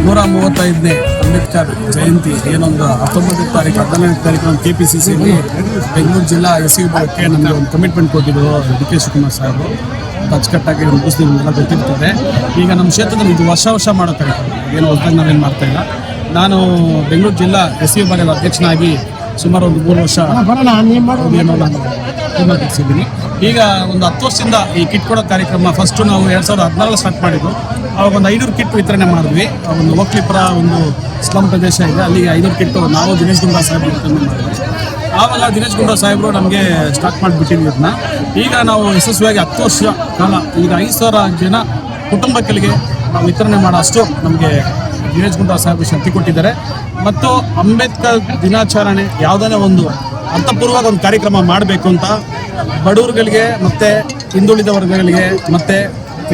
135ನೇ ಅಂಬೇಡ್ಕರ್ ಜಯಂತಿ ಏನೊಂದು 19ನೇ ತಾರೀಕು 14ನೇ ತಾರೀಕು KPCC ಬೆಂಗಳೂರು ಜಿಲ್ಲಾ SC ವಿಭಾಗಕ್ಕೆ ನಮಗೆ ಒಂದು ಕಮಿಟ್ಮೆಂಟ್ ಕೊಟ್ಟಿದ್ರು DK ಶಿವಕುಮಾರ್ ಸಾಹೇಬರು. ಅಚ್ಚುಕಟ್ಟಾಗಿ ಮುಗಿಸ್ತೀವಿ ಎಲ್ಲ ಗೊತ್ತಿರ್ತದೆ. ಈಗ ನಮ್ಮ ಕ್ಷೇತ್ರದಲ್ಲಿ ಇದು ವರ್ಷ ಮಾಡೋ ಕಾರ್ಯಕ್ರಮ, ಏನು ಹೊಸದಾಗಿ ನಾವೇನು ಮಾಡ್ತಾ ಇಲ್ಲ. ನಾನು ಬೆಂಗಳೂರು ಜಿಲ್ಲಾ SC ವಿಭಾಗದ ಅಧ್ಯಕ್ಷನಾಗಿ ಸುಮಾರು ಒಂದು 3 ವರ್ಷ ಏನೋ ನಾನು ಪೂರ್ಣಗೊಳಿಸಿದ್ದೀನಿ. ಈಗ ಒಂದು 10 ವರ್ಷದಿಂದ ಈ ಕಿಟ್ ಕೊಡೋ ಕಾರ್ಯಕ್ರಮ ಫಸ್ಟು ನಾವು 2014 ಸ್ಟಾರ್ಟ್ ಮಾಡಿದ್ದು. ಅವಾಗ ಒಂದು 500 ಕಿಟ್ ವಿತರಣೆ ಮಾಡಿದ್ವಿ. ಒಂದು ಒಕ್ಲಿಪುರ ಒಂದು ಸ್ಲಮ್ ಪ್ರದೇಶ ಇದೆ, ಅಲ್ಲಿಗೆ 500 ಕಿಟ್ಟು ನಾವು ದಿನೇಶ್ ಗುಂಡೂರಾವ್ ಸಾಹೇಬರು ವಿತರಣೆ ಮಾಡಿದ್ವಿ. ಆವಾಗ ದಿನೇಶ್ ಗುಂಡೂರಾವ್ ಸಾಹೇಬರು ನಮಗೆ ಸ್ಟಾರ್ಟ್ ಮಾಡಿಬಿಟ್ಟಿದ್ವಿ ಅದನ್ನ. ಈಗ ನಾವು ಯಶಸ್ವಿಯಾಗಿ 10 ವರ್ಷ ಕಾಲ ಈಗ 5,000 ಜನ ಕುಟುಂಬಗಳಿಗೆ ನಾವು ವಿತರಣೆ ಮಾಡೋ ಅಷ್ಟು ನಮಗೆ ದಿನೇಶ್ ಗುಂಡೂರಾವ್ ಸಾಹೇಬರು ಶಕ್ತಿ ಕೊಟ್ಟಿದ್ದಾರೆ. ಮತ್ತು ಅಂಬೇಡ್ಕರ್ ದಿನಾಚರಣೆ ಯಾವುದೇ ಒಂದು ಅರ್ಥಪೂರ್ವಕ ಒಂದು ಕಾರ್ಯಕ್ರಮ ಮಾಡಬೇಕು ಅಂತ ಬಡವರುಗಳಿಗೆ ಮತ್ತು ಹಿಂದುಳಿದ ವರ್ಗಗಳಿಗೆ ಮತ್ತು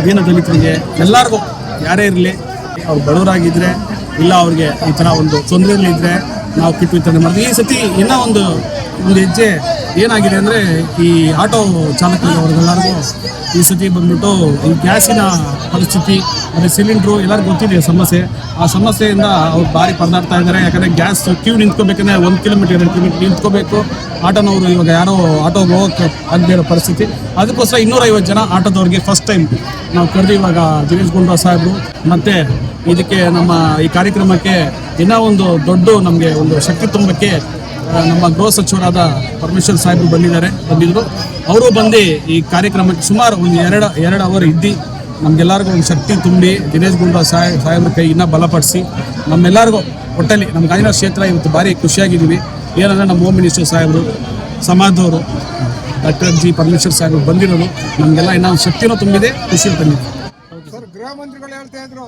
ದೀನ ದಲಿತರಿಗೆ ಎಲ್ಲರಿಗೂ ಯಾರೇ ಇರಲಿ, ಅವ್ರು ಬಡವರಾಗಿದ್ದರೆ ಇಲ್ಲ ಅವ್ರಿಗೆ ಈ ಥರ ಒಂದು ತೊಂದರೆಗಳಿದ್ದರೆ ನಾವು ಕಿಟ್ ವಿತರಣೆ ಮಾಡಿದ್ವಿ. ಈ ಸತಿ ಇನ್ನೂ ಒಂದು ಹೆಜ್ಜೆ ಏನಾಗಿದೆ ಅಂದರೆ ಈ ಆಟೋ ಚಾಲಕರಿಗೆ ಅವ್ರಿಗೆಲ್ಲರಿಗೂ ಈ ಸತಿ ಬಂದ್ಬಿಟ್ಟು ಈ ಗ್ಯಾಸಿನ ಪರಿಸ್ಥಿತಿ ಮತ್ತು ಸಿಲಿಂಡ್ರು ಎಲ್ಲರಿಗೂ ಗೊತ್ತಿದೆ ಸಮಸ್ಯೆ. ಆ ಸಮಸ್ಯೆಯಿಂದ ಅವ್ರು ಭಾರಿ ಪರದಾಡ್ತಾ ಇದ್ದಾರೆ. ಯಾಕಂದರೆ ಗ್ಯಾಸ್ ಕ್ಯೂ ನಿಂತ್ಕೋಬೇಕಂದ್ರೆ 1 ಕಿಲೋಮೀಟರ್ 2 ಕಿಲೋಮೀಟರ್ ನಿಂತ್ಕೋಬೇಕು. ಆಟೋನವರು ಇವಾಗ ಯಾರೋ ಆಟೋಗೆ ಹೋಗೋಕ್ಕೆ ಆಗದೇ ಇರೋ ಪರಿಸ್ಥಿತಿ. ಅದಕ್ಕೋಸ್ಕರ 250 ಜನ ಆಟೋದವ್ರಿಗೆ ಫಸ್ಟ್ ಟೈಮ್ ನಾವು ಕರೆದು ಇವಾಗ ದಿನೇಶ್ ಗುಂಡೂರಾವ್ ಸಾಹೇಬರು ಮತ್ತು ಇದಕ್ಕೆ ನಮ್ಮ ಈ ಕಾರ್ಯಕ್ರಮಕ್ಕೆ ಇನ್ನೂ ಒಂದು ದೊಡ್ಡ ನಮಗೆ ಒಂದು ಶಕ್ತಿ ತುಂಬಕ್ಕೆ ನಮ್ಮ ಗೃಹ ಸಚಿವರಾದ ಪರಮೇಶ್ವರ್ ಸಾಹೇಬರು ಬಂದಿದ್ದರು. ಅವರು ಬಂದು ಈ ಕಾರ್ಯಕ್ರಮಕ್ಕೆ ಸುಮಾರು ಒಂದು 2 ಅವರ್ ಇದ್ದು ನಮಗೆಲ್ಲರಿಗೂ ಒಂದು ಶಕ್ತಿ ತುಂಬಿ ದಿನೇಶ್ ಗುಂಡೂರಾವ್ ಸಾಹೇಬ್ರ ಕೈ ಇನ್ನೂ ಬಲಪಡಿಸಿ ನಮ್ಮೆಲ್ಲರಿಗೂ ಒಟ್ಟಲ್ಲಿ ನಮ್ಮ ಗಾಯನ ಕ್ಷೇತ್ರ ಇವತ್ತು ಭಾರಿ ಖುಷಿಯಾಗಿದ್ದೀವಿ. ಏನಂದರೆ ನಮ್ಮ ಹೋಮ್ ಮಿನಿಸ್ಟರ್ ಸಾಹೇಬರು, ಸಮಾಜದವರು, ಡಾಕ್ಟರ್ G ಪರಮೇಶ್ವರ್ ಸಾಹೇಬರು ಬಂದಿರೋದು ನಮಗೆಲ್ಲ ಇನ್ನೂ ಒಂದು ಶಕ್ತಿನೂ ತುಂಬಿದೆ, ಖುಷಿ ತಂದಿದೆ. ಸರ್, ಗೃಹ ಮಂತ್ರಿಗಳು ಹೇಳ್ತಾ ಇದ್ರು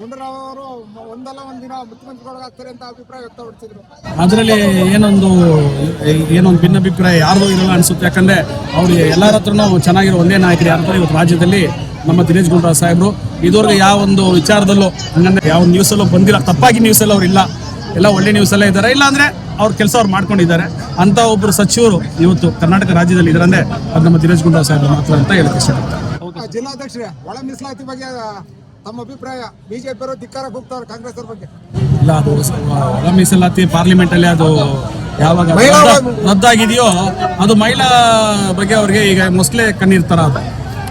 ಗುಂಡೂರಾವ್ ಅವರು ಒಂದಲ್ಲ ಒಂದಿನ ಮುಖ್ಯಮಂತ್ರಿಗಳಾಗ್ತಾರೆ ಅಂತ ಅಭಿಪ್ರಾಯ ವ್ಯಕ್ತಪಡಿಸಿದ್ರು. ಅದರಲ್ಲಿ ಏನೊಂದು ಭಿನ್ನಾಭಿಪ್ರಾಯ ಯಾರ್ದೂ ಇರಲ್ಲ ಅನಿಸುತ್ತೆ. ಯಾಕಂದರೆ ಅವರು ಎಲ್ಲರ ಹತ್ರನೂ ಚೆನ್ನಾಗಿರೋ ಒಂದೇ ನಾಯಕರು ಯಾರು ಇವತ್ತು ರಾಜ್ಯದಲ್ಲಿ ನಮ್ಮ ದಿನೇಶ್ ಗುಂಡೂರಾವ್ ಸಾಹೇಬರು. ಇದುವರೆಗೆ ಯಾವ ಒಂದು ವಿಚಾರದಲ್ಲೂ ಹಂಗಂದ್ರೆ ಯಾವ ನ್ಯೂಸಲ್ಲೂ ಬಂದಿಲ್ಲ, ತಪ್ಪಾಗಿ ನ್ಯೂಸಲ್ಲಿ ಅವ್ರು ಇಲ್ಲ, ಎಲ್ಲ ಒಳ್ಳೆ ನ್ಯೂಸಲ್ಲೇ ಇದ್ದಾರೆ. ಇಲ್ಲಾಂದರೆ ಅವ್ರ ಕೆಲಸ ಅವ್ರು ಮಾಡ್ಕೊಂಡಿದ್ದಾರೆ. ಅಂಥ ಒಬ್ಬರು ಸಚಿವರು ಇವತ್ತು ಕರ್ನಾಟಕ ರಾಜ್ಯದಲ್ಲಿ ಇದ್ದಾರೆ ಅಂದರೆ ಅದು ನಮ್ಮ ದಿನೇಶ್ ಗುಂಡೂರಾವ್ ಸಾಹೇಬರು ಮಾತ್ರ ಅಂತ ಹೇಳಕ್ಕೆ ಇಷ್ಟಪಡ್ತಾರೆ. ಜಿಲ್ಲಾಧ್ಯಕ್ಷರೇ, ಒಳ ಮೀಸಲಾತಿ ಬಗ್ಗೆ ತಮ್ಮ ಅಭಿಪ್ರಾಯ? ಬಿಜೆಪಿ ಅವರು ಧಿಕ್ಕಾರಕ್ಕೆ ಹೋಗ್ತಾರೆ ಕಾಂಗ್ರೆಸ್ ಅವ್ರ ಬಗ್ಗೆ. ಇಲ್ಲ, ಅದು ಒಳ ಮೀಸಲಾತಿ ಪಾರ್ಲಿಮೆಂಟಲ್ಲಿ ಅದು ಯಾವಾಗ ರದ್ದಾಗಿದೆಯೋ ಅದು ಮಹಿಳಾ ಬಗ್ಗೆ ಅವ್ರಿಗೆ ಈಗ ಮೊಸಳೆ ಕಣ್ಣಿರ್ತಾರ.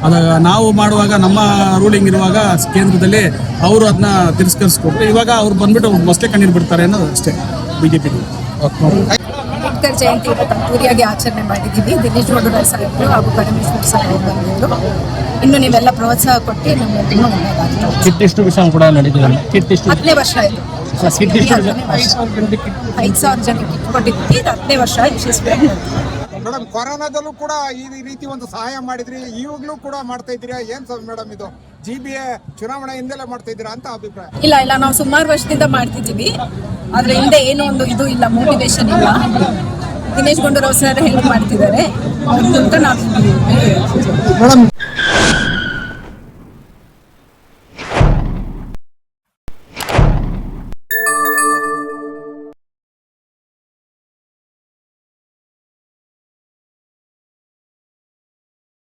ಅದು ನಾವು ಮಾಡುವಾಗ ನಮ್ಮ ರೂಲಿಂಗ್ ಇರುವಾಗ ಕೇಂದ್ರದಲ್ಲಿ ಅವರು ಅದನ್ನ ತಿರಸ್ಕರಿಸ್ಕೊಟ್ರು. ಇವಾಗ ಅವ್ರು ಬಂದ್ಬಿಟ್ಟು ಮೊಸಳೆ ಕಣ್ಣೀರು ಬಿಡ್ತಾರೆ ಅನ್ನೋದು ಅಷ್ಟೇ ಬಿಜೆಪಿ. ಅಂಬೇಡ್ಕರ್ ಜಯಂತಿ ಅದ್ದೂರಿಯಾಗಿ ಆಚರಣೆ ಮಾಡಿದ್ದೀವಿ. ದಿನೇಶ್ ಗುಂಡೂರಾವ್ ಸಾಹೇಬರು ಹಾಗೂ ಪರಮೇಶ್ವರ್ ಸಾಹೇಬರು ಬಂದಿದ್ರು. ಇನ್ನು ನೀವೆಲ್ಲ ಪ್ರೋತ್ಸಾಹ ಕೊಟ್ಟು ನಮ್ಗೆ ಇನ್ನೂ ಒಳ್ಳೆಯದಾಗ್ತದೆ. ಕಿಟ್ಟಿಷ್ಟು ವಿಷಯ ಕೂಡ ನಡೀತಿದೆ. 10ನೇ ವರ್ಷ ಇದು. 5,000 ಜನಕ್ಕೆ ಕಿಟ್ ಕೊಟ್ಟಿದ್ವಿ. ಇದು 10ನೇ ವರ್ಷ ಯಶಸ್ವಿಯಾಗಿ. ಮೇಡಮ್, ಕೊರೋನಾದಲ್ಲೂ ಕೂಡ ಈ ರೀತಿ ಒಂದು ಸಹಾಯ ಮಾಡಿದ್ರಿ, ಇವಾಗಲೂ ಕೂಡ ಮಾಡ್ತಾ ಇದ್ದೀರಾ. ಏನ್ ಮೇಡಮ್ ಇದು GBA ಚುನಾವಣೆ ಹಿಂದೆಲ್ಲ ಮಾಡ್ತಾ ಇದ್ದೀರಾ ಅಂತ ಅಭಿಪ್ರಾಯ? ಇಲ್ಲ, ನಾವು ಸುಮಾರು ವರ್ಷದಿಂದ ಮಾಡ್ತಿದ್ದೀವಿ. ಆದ್ರೆ ಹಿಂದೆ ಏನೋ ಒಂದು ಇದು ಇಲ್ಲ, ಮೋಟಿವೇಶನ್ ಇಲ್ಲ. ದಿನೇಶ್ ಗುಂಡೂರಾವ್ ಸರ್ ಹೆಲ್ಪ್ ಮಾಡ್ತಿದ್ದಾರೆ, ಅವ್ರ ನಾವು